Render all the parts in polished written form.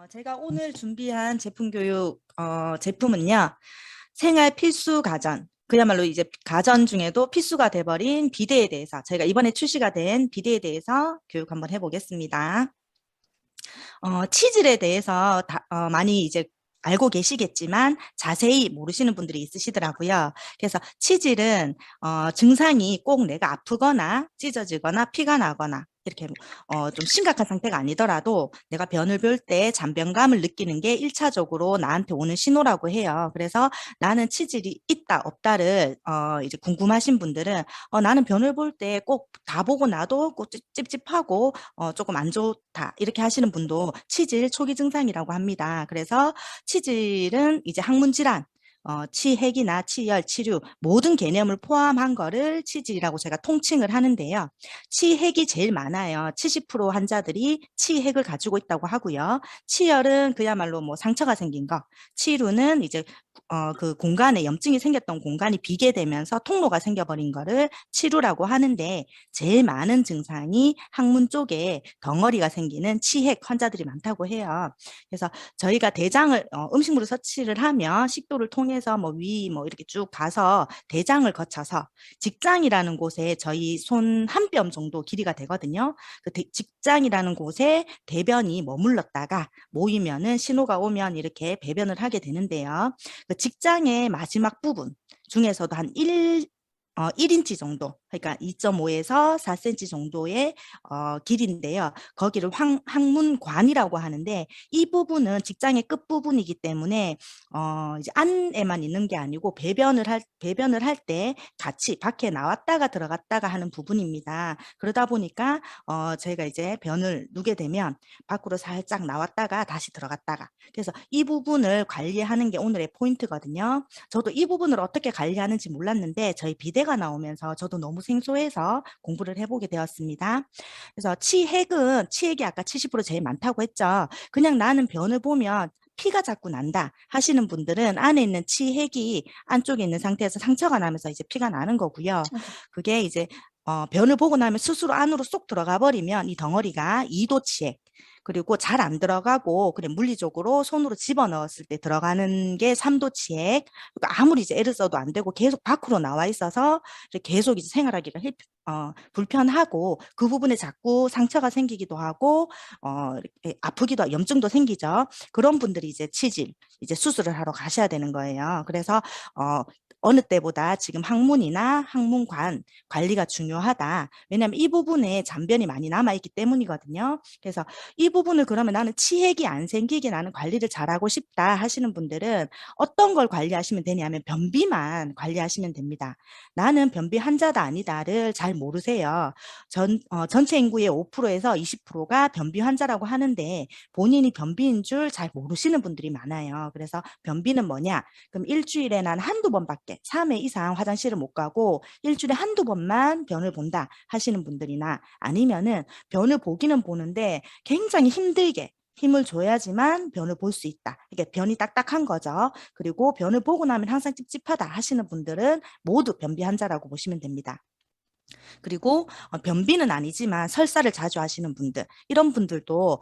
제가 오늘 준비한 제품 교육 제품은요. 생활 필수 가전, 그야말로 이제 가전 중에도 필수가 돼버린 비데에 대해서 저희가 이번에 출시가 된 비데에 대해서 교육 한번 해보겠습니다. 치질에 대해서 많이 이제 알고 계시겠지만 자세히 모르시는 분들이 있으시더라고요. 그래서 치질은 증상이 꼭 내가 아프거나 찢어지거나 피가 나거나 이렇게 좀 심각한 상태가 아니더라도 내가 변을 볼 때 잔변감을 느끼는 게 1차적으로 나한테 오는 신호라고 해요. 그래서 나는 치질이 있다 없다를 이제 궁금하신 분들은 나는 변을 볼 때 꼭 다 보고 나도 꼭 찝찝하고 조금 안 좋다 이렇게 하시는 분도 치질 초기 증상이라고 합니다. 그래서 치질은 이제 항문 질환, 치핵이나 치열, 치류 모든 개념을 포함한 거를 치질이라고 제가 통칭을 하는데요. 치핵이 제일 많아요. 70% 환자들이 치핵을 가지고 있다고 하고요. 치열은 그야말로 뭐 상처가 생긴 거, 치류는 이제 그 공간에 염증이 생겼던 공간이 비게 되면서 통로가 생겨버린 거를 치루라고 하는데 제일 많은 증상이 항문 쪽에 덩어리가 생기는 치핵 환자들이 많다고 해요. 그래서 저희가 대장을 음식물을 섭취를 하면 식도를 통해서 뭐 위 뭐 이렇게 쭉 가서 대장을 거쳐서 직장이라는 곳에 저희 손 한 뼘 정도 길이가 되거든요. 그 직장이라는 곳에 대변이 머물렀다가 모이면은 신호가 오면 이렇게 배변을 하게 되는데요. 그 직장의 마지막 부분 중에서도 한 1인치 정도, 그러니까 2.5에서 4cm 정도의 길인데요. 거기를 항문관이라고 하는데 이 부분은 직장의 끝부분이기 때문에 이제 안에만 있는 게 아니고 배변을 할 때 같이 밖에 나왔다가 들어갔다가 하는 부분입니다. 그러다 보니까 저희가 이제 변을 누게 되면 밖으로 살짝 나왔다가 다시 들어갔다가 그래서 이 부분을 관리하는 게 오늘의 포인트거든요. 저도 이 부분을 어떻게 관리하는지 몰랐는데 저희 비대가 나오면서 저도 너무 생소해서 공부를 해보게 되었습니다. 그래서 치핵이 아까 70% 제일 많다고 했죠. 그냥 나는 변을 보면 피가 자꾸 난다 하시는 분들은 안에 있는 치핵이 안쪽에 있는 상태에서 상처가 나면서 이제 피가 나는 거고요. 그게 이제 변을 보고 나면 스스로 안으로 쏙 들어가 버리면 이 덩어리가 2도 치핵 그리고 잘 안 들어가고 그냥 물리적으로 손으로 집어넣었을 때 들어가는 게 3도 치핵 그러니까 아무리 이제 애를 써도 안 되고 계속 밖으로 나와 있어서 계속 이제 생활하기가 불편하고 그 부분에 자꾸 상처가 생기기도 하고 이렇게 아프기도 하고 염증도 생기죠. 그런 분들이 이제 치질 이제 수술을 하러 가셔야 되는 거예요. 그래서 어느 때보다 지금 항문이나 항문관 관리가 중요하다. 왜냐하면 이 부분에 잔변이 많이 남아있기 때문이거든요. 그래서 이 부분을 그러면 나는 치핵이 안 생기게 나는 관리를 잘하고 싶다 하시는 분들은 어떤 걸 관리하시면 되냐면 변비만 관리하시면 됩니다. 나는 변비 환자다 아니다를 잘 모르세요. 전체 인구의 5%에서 20%가 변비 환자라고 하는데 본인이 변비인 줄 잘 모르시는 분들이 많아요. 그래서 변비는 뭐냐? 그럼 일주일에 난 한두 번밖에 3회 이상 화장실을 못 가고 일주일에 한두 번만 변을 본다 하시는 분들이나 아니면은 변을 보기는 보는데 굉장히 힘들게 힘을 줘야지만 변을 볼 수 있다. 이게 변이 딱딱한 거죠. 그리고 변을 보고 나면 항상 찝찝하다 하시는 분들은 모두 변비 환자라고 보시면 됩니다. 그리고 변비는 아니지만 설사를 자주 하시는 분들 이런 분들도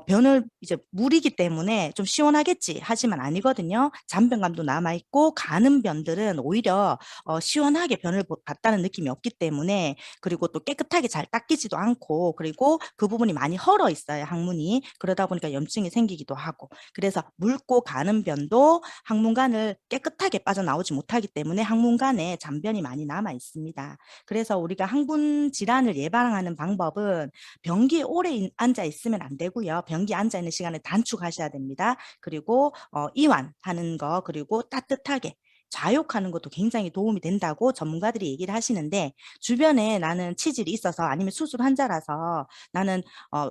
변을 이제 물이기 때문에 좀 시원하겠지 하지만 아니거든요. 잔변감도 남아있고 가는 변들은 오히려 시원하게 변을 봤다는 느낌이 없기 때문에 그리고 또 깨끗하게 잘 닦이지도 않고 그리고 그 부분이 많이 헐어 있어요. 항문이. 그러다 보니까 염증이 생기기도 하고 그래서 묽고 가는 변도 항문관을 깨끗하게 빠져나오지 못하기 때문에 항문관에 잔변이 많이 남아 있습니다. 그래서 우리가 항문 질환을 예방하는 방법은 변기에 오래 앉아 있으면 안 되고요. 변기에 앉아 있는 시간을 단축하셔야 됩니다. 그리고 이완하는 거 그리고 따뜻하게 좌욕하는 것도 굉장히 도움이 된다고 전문가들이 얘기를 하시는데 주변에 나는 치질이 있어서 아니면 수술 환자라서 나는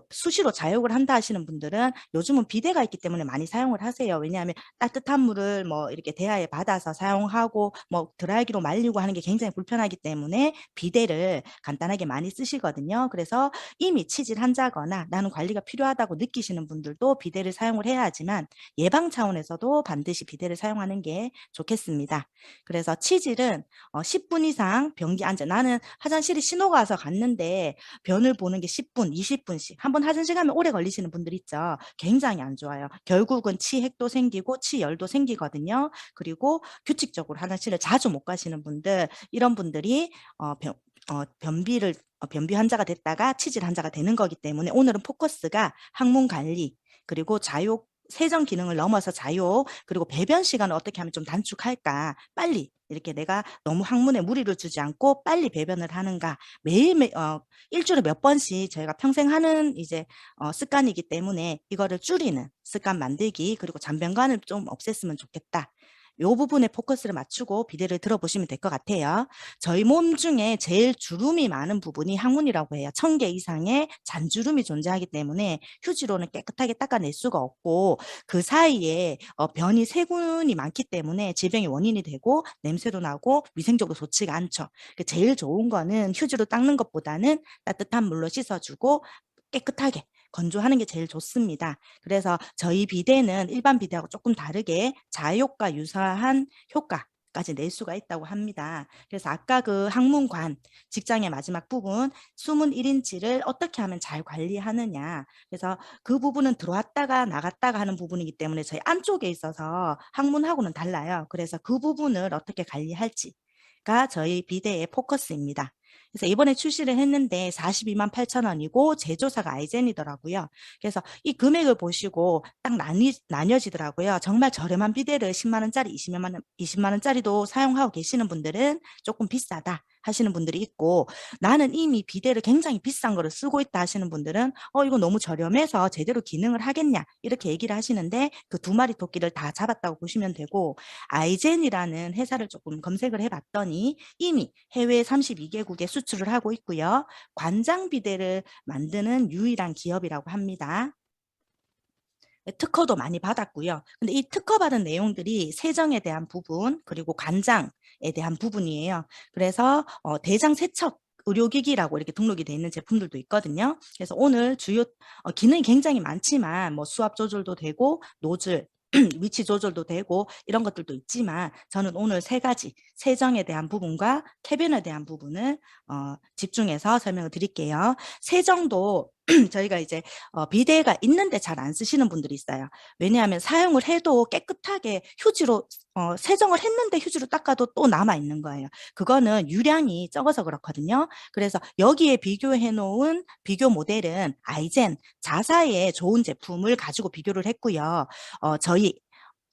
수시로 좌욕을 한다 하시는 분들은 요즘은 비데가 있기 때문에 많이 사용을 하세요. 왜냐하면 따뜻한 물을 뭐 이렇게 대야에 받아서 사용하고 뭐 드라이기로 말리고 하는 게 굉장히 불편하기 때문에 비데를 간단하게 많이 쓰시거든요. 그래서 이미 치질 환자거나 나는 관리가 필요하다고 느끼시는 분들도 비데를 사용을 해야 하지만 예방 차원에서도 반드시 비데를 사용하는 게 좋겠습니다. 치질입니다. 그래서 치질은 10분 이상 변기 앉아. 나는 화장실에 신호가 와서 갔는데 변을 보는 게 10분, 20분씩. 한번 화장실 가면 오래 걸리시는 분들 있죠. 굉장히 안 좋아요. 결국은 치핵도 생기고 치열도 생기거든요. 그리고 규칙적으로 화장실을 자주 못 가시는 분들, 이런 분들이 변비 환자가 됐다가 치질 환자가 되는 거기 때문에 오늘은 포커스가 항문 관리, 그리고 자욕 세정 기능을 넘어서 자욕, 그리고 배변 시간을 어떻게 하면 좀 단축할까, 빨리 이렇게 내가 너무 항문에 무리를 주지 않고 빨리 배변을 하는가, 매일매일 일주일에 몇 번씩 저희가 평생 하는 이제 습관이기 때문에 이거를 줄이는 습관 만들기, 그리고 잔변관을 좀 없앴으면 좋겠다. 요 부분에 포커스를 맞추고 비대를 들어보시면 될 것 같아요. 저희 몸 중에 제일 주름이 많은 부분이 항문이라고 해요. 1000개 이상의 잔주름이 존재하기 때문에 휴지로는 깨끗하게 닦아낼 수가 없고, 그 사이에 변이 세균이 많기 때문에 질병의 원인이 되고 냄새도 나고 위생적으로 좋지가 않죠. 제일 좋은 거는 휴지로 닦는 것보다는 따뜻한 물로 씻어주고 깨끗하게 건조하는 게 제일 좋습니다. 그래서 저희 비데는 일반 비데하고 조금 다르게 자효과 유사한 효과까지 낼 수가 있다고 합니다. 그래서 아까 그 항문관, 직장의 마지막 부분, 숨은 1인치를 어떻게 하면 잘 관리하느냐. 그래서 그 부분은 들어왔다가 나갔다가 하는 부분이기 때문에 저희 안쪽에 있어서 항문하고는 달라요. 그래서 그 부분을 어떻게 관리할지가 저희 비데의 포커스입니다. 그래서 이번에 출시를 했는데 42만 8천 원이고 제조사가 아이젠이더라고요. 그래서 이 금액을 보시고 딱 나뉘어지더라고요. 정말 저렴한 비데를 10만 원짜리, 20만 원짜리도 사용하고 계시는 분들은 조금 비싸다 하시는 분들이 있고, 나는 이미 비데를 굉장히 비싼 거를 쓰고 있다 하시는 분들은 이거 너무 저렴해서 제대로 기능을 하겠냐 이렇게 얘기를 하시는데, 그 두 마리 토끼를 다 잡았다고 보시면 되고, 아이젠이라는 회사를 조금 검색을 해봤더니 이미 해외 32개국에 수출을 하고 있고요. 관장 비데를 만드는 유일한 기업이라고 합니다. 특허도 많이 받았고요. 근데 이 특허 받은 내용들이 세정에 대한 부분, 그리고 관장에 대한 부분이에요. 그래서 대장 세척 의료기기라고 이렇게 등록이 돼 있는 제품들도 있거든요. 그래서 오늘 주요 기능이 굉장히 많지만 뭐 수압 조절도 되고 노즐 위치 조절도 되고 이런 것들도 있지만, 저는 오늘 세 가지 세정에 대한 부분과 캐변에 대한 부분을 집중해서 설명을 드릴게요. 세정도 저희가 이제 비데가 있는데 잘 안 쓰시는 분들이 있어요. 왜냐하면 사용을 해도 깨끗하게 휴지로 세정을 했는데 휴지로 닦아도 또 남아 있는 거예요. 그거는 유량이 적어서 그렇거든요. 그래서 여기에 비교해 놓은 비교 모델은 아이젠 자사의 좋은 제품을 가지고 비교를 했고요. 저희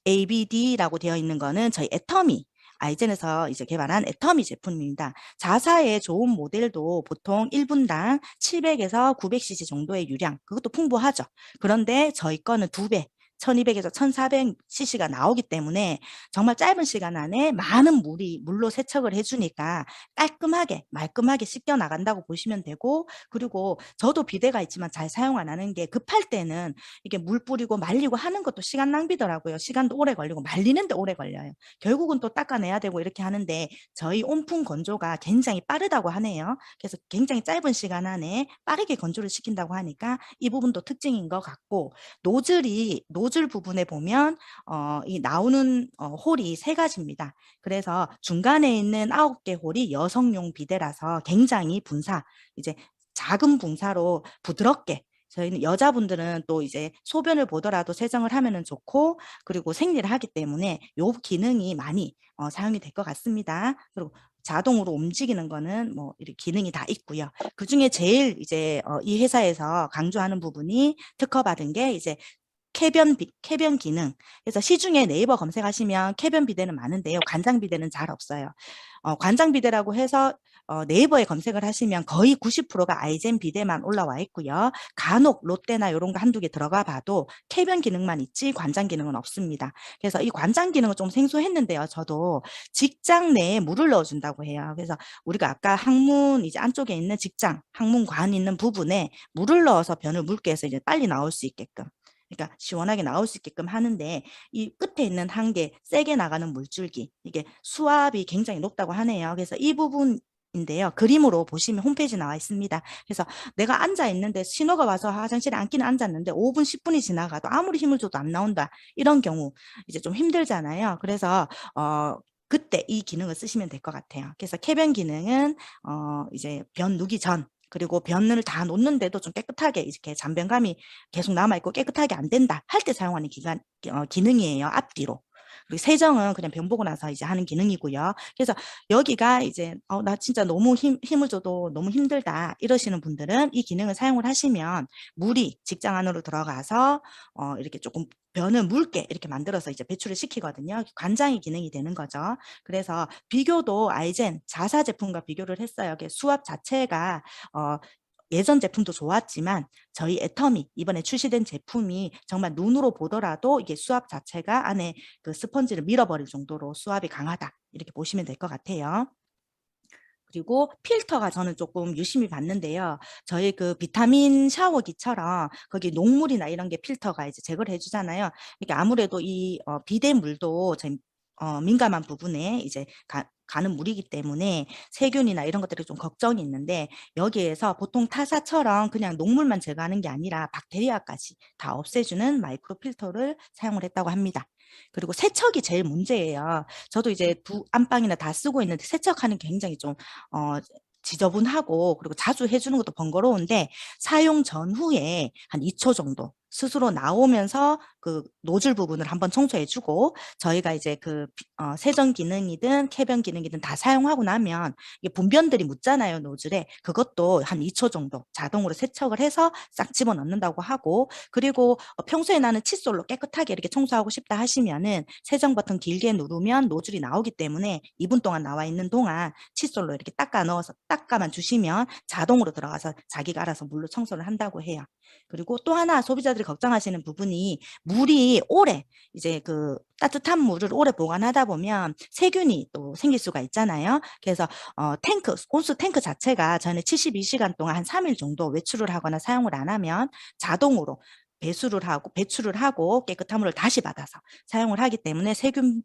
ABD라고 되어 있는 거는 저희 애터미, 아이젠에서 이제 개발한 애터미 제품입니다. 자사의 좋은 모델도 보통 1분당 700에서 900cc 정도의 유량, 그것도 풍부하죠. 그런데 저희 거는 2배, 1200에서 1400cc가 나오기 때문에 정말 짧은 시간 안에 많은 물로 세척을 해주니까 깔끔하게 말끔하게 씻겨 나간다고 보시면 되고, 그리고 저도 비데가 있지만 잘 사용 안 하는 게, 급할 때는 이게 물 뿌리고 말리고 하는 것도 시간 낭비더라고요. 시간도 오래 걸리고 말리는데 오래 걸려요. 결국은 또 닦아내야 되고 이렇게 하는데, 저희 온풍 건조가 굉장히 빠르다고 하네요. 그래서 굉장히 짧은 시간 안에 빠르게 건조를 시킨다고 하니까 이 부분도 특징인 것 같고, 노즐 부분에 보면 이 나오는 홀이 세 가지입니다. 그래서 중간에 있는 9개 홀이 여성용 비데라서 굉장히 이제 작은 분사로 부드럽게, 저희는 여자분들은 또 이제 소변을 보더라도 세정을 하면은 좋고, 그리고 생리를 하기 때문에 요 기능이 많이 사용이 될 것 같습니다. 그리고 자동으로 움직이는 거는 뭐 이렇게 기능이 다 있고요. 그 중에 제일 이제 이 회사에서 강조하는 부분이 특허받은 게 이제 캐변 기능. 그래서 시중에 네이버 검색하시면 캐변 비데는 많은데요. 관장 비데는 잘 없어요. 관장 비데라고 해서 네이버에 검색을 하시면 거의 90%가 아이젠 비데만 올라와 있고요. 간혹 롯데나 이런 거 한두 개 들어가 봐도 캐변 기능만 있지 관장 기능은 없습니다. 그래서 이 관장 기능은 좀 생소했는데요. 저도 직장 내에 물을 넣어준다고 해요. 그래서 우리가 아까 항문 이제 안쪽에 있는 직장, 항문관 있는 부분에 물을 넣어서 변을 묽게 해서 이제 빨리 나올 수 있게끔, 그러니까 시원하게 나올 수 있게끔 하는데, 이 끝에 있는 한 개 세게 나가는 물줄기, 이게 수압이 굉장히 높다고 하네요. 그래서 이 부분인데요. 그림으로 보시면 홈페이지 나와 있습니다. 그래서 내가 앉아 있는데 신호가 와서 화장실에 앉기는 앉았는데 5분, 10분이 지나가도 아무리 힘을 줘도 안 나온다. 이런 경우 이제 좀 힘들잖아요. 그래서 그때 이 기능을 쓰시면 될 것 같아요. 그래서 쾌변 기능은 이제 변 누기 전, 그리고 변을 다 놓는데도 좀 깨끗하게 이렇게 잔변감이 계속 남아있고 깨끗하게 안 된다 할 때 사용하는 기능이에요. 앞뒤로. 그리고 세정은 그냥 변 보고 나서 이제 하는 기능이고요. 그래서 여기가 이제 나 진짜 너무 힘을 줘도 너무 힘들다 이러시는 분들은 이 기능을 사용을 하시면 물이 직장 안으로 들어가서 이렇게 조금 변을 묽게 이렇게 만들어서 이제 배출을 시키거든요. 관장의 기능이 되는 거죠. 그래서 비교도 아이젠 자사 제품과 비교를 했어요. 수압 자체가 예전 제품도 좋았지만 저희 애터미 이번에 출시된 제품이 정말 눈으로 보더라도 이게 수압 자체가 안에 그 스펀지를 밀어버릴 정도로 수압이 강하다 이렇게 보시면 될 것 같아요. 그리고 필터가 저는 조금 유심히 봤는데요. 저희 그 비타민 샤워기처럼 거기 녹물이나 이런 게 필터가 이제 제거를 해주잖아요. 이게 아무래도 이 비대물도 저희 민감한 부분에 이제 가는 물이기 때문에 세균이나 이런 것들이 좀 걱정이 있는데 여기에서 보통 타사처럼 그냥 녹물만 제거하는 게 아니라 박테리아까지 다 없애주는 마이크로 필터를 사용을 했다고 합니다. 그리고 세척이 제일 문제예요. 저도 이제 안방이나 다 쓰고 있는데 세척하는 게 굉장히 좀 지저분하고 그리고 자주 해주는 것도 번거로운데 사용 전후에 한 2초 정도 스스로 나오면서 그 노즐 부분을 한번 청소해주고 저희가 이제 그 세정 기능이든 쾌변 기능이든 다 사용하고 나면 이게 분변들이 묻잖아요 노즐에. 그것도 한 2초 정도 자동으로 세척을 해서 싹 집어넣는다고 하고, 그리고 평소에 나는 칫솔로 깨끗하게 이렇게 청소하고 싶다 하시면은 세정 버튼 길게 누르면 노즐이 나오기 때문에 2분 동안 나와 있는 동안 칫솔로 이렇게 닦아 넣어서 닦아만 주시면 자동으로 들어가서 자기가 알아서 물로 청소를 한다고 해요. 그리고 또 하나 소비자들이 걱정하시는 부분이 물이 오래 이제 그 따뜻한 물을 오래 보관하다 보면 세균이 또 생길 수가 있잖아요. 그래서 탱크, 온수 탱크 자체가 전에 72시간 동안 한 3일 정도 외출을 하거나 사용을 안 하면 자동으로 배출을 하고 깨끗한 물을 다시 받아서 사용을 하기 때문에 세균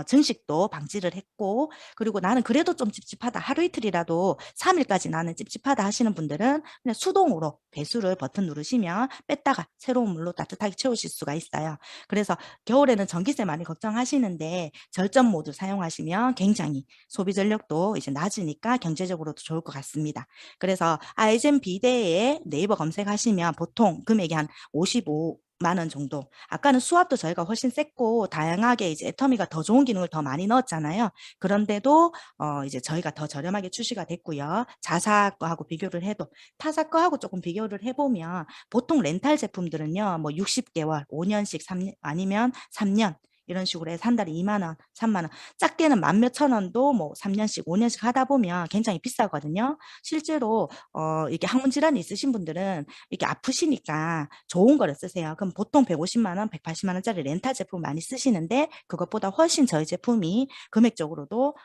증식도 방지를 했고, 그리고 나는 그래도 좀 찝찝하다 하루 이틀이라도 3일까지 나는 찝찝하다 하시는 분들은 그냥 수동으로 배수를 버튼 누르시면 뺐다가 새로운 물로 따뜻하게 채우실 수가 있어요. 그래서 겨울에는 전기세 많이 걱정하시는데 절전 모드 사용하시면 굉장히 소비 전력도 이제 낮으니까 경제적으로도 좋을 것 같습니다. 그래서 아이젠 비데에 네이버 검색하시면 보통 금액이 한 55만 원 정도. 아까는 수압도 저희가 훨씬 셌고 다양하게 이제 애터미가 더 좋은 기능을 더 많이 넣었잖아요. 그런데도 이제 저희가 더 저렴하게 출시가 됐고요. 자사 거하고 비교를 해도 타사 거하고 조금 비교를 해보면 보통 렌탈 제품들은요, 뭐 60개월, 5년씩 3년, 아니면 3년 이런 식으로 해서 한 달에 2만 원, 3만 원, 작게는 만 몇천 원도 뭐 3년씩, 5년씩 하다 보면 굉장히 비싸거든요. 실제로 이게 항문 질환이 있으신 분들은 이렇게 아프시니까 좋은 거를 쓰세요. 그럼 보통 150만 원, 180만 원짜리 렌탈 제품 많이 쓰시는데 그것보다 훨씬 저희 제품이 금액적으로도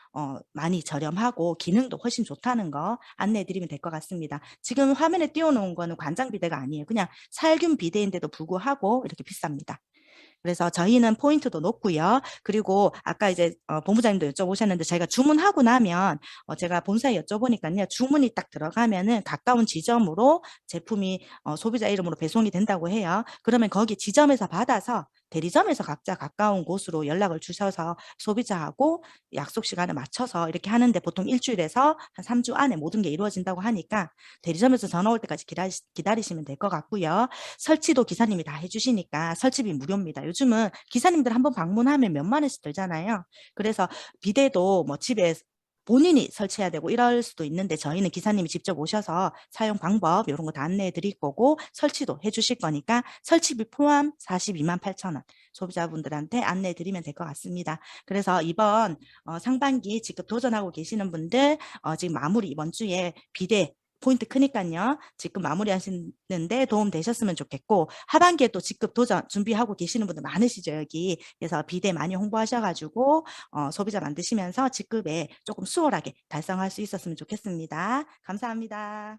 많이 저렴하고 기능도 훨씬 좋다는 거 안내해 드리면 될 것 같습니다. 지금 화면에 띄워놓은 거는 관장 비데가 아니에요. 그냥 살균 비데인데도 불구하고 이렇게 비쌉니다. 그래서 저희는 포인트도 높고요. 그리고 아까 이제 본부장님도 여쭤보셨는데 저희가 주문하고 나면 제가 본사에 여쭤보니까요. 주문이 딱 들어가면은 가까운 지점으로 제품이 소비자 이름으로 배송이 된다고 해요. 그러면 거기 지점에서 받아서 대리점에서 각자 가까운 곳으로 연락을 주셔서 소비자하고 약속 시간에 맞춰서 이렇게 하는데 보통 일주일에서 한 3주 안에 모든 게 이루어진다고 하니까 대리점에서 전화 올 때까지 기다리시면 될 것 같고요. 설치도 기사님이 다 해주시니까 설치비 무료입니다. 요즘은 기사님들 한번 방문하면 몇만 원씩 들잖아요. 그래서 비데도 뭐 집에 본인이 설치해야 되고 이럴 수도 있는데 저희는 기사님이 직접 오셔서 사용 방법 이런 거 다 안내해 드릴 거고 설치도 해 주실 거니까 설치비 포함 42만 8천 원 소비자분들한테 안내해 드리면 될 것 같습니다. 그래서 이번 상반기 직급 도전하고 계시는 분들 지금 마무리 이번 주에 비대 포인트 크니까요. 직급 마무리하시는데 도움 되셨으면 좋겠고 하반기에 또 직급 도전 준비하고 계시는 분들 많으시죠 여기. 그래서 비대 많이 홍보하셔가지고 소비자 만드시면서 직급에 조금 수월하게 달성할 수 있었으면 좋겠습니다. 감사합니다.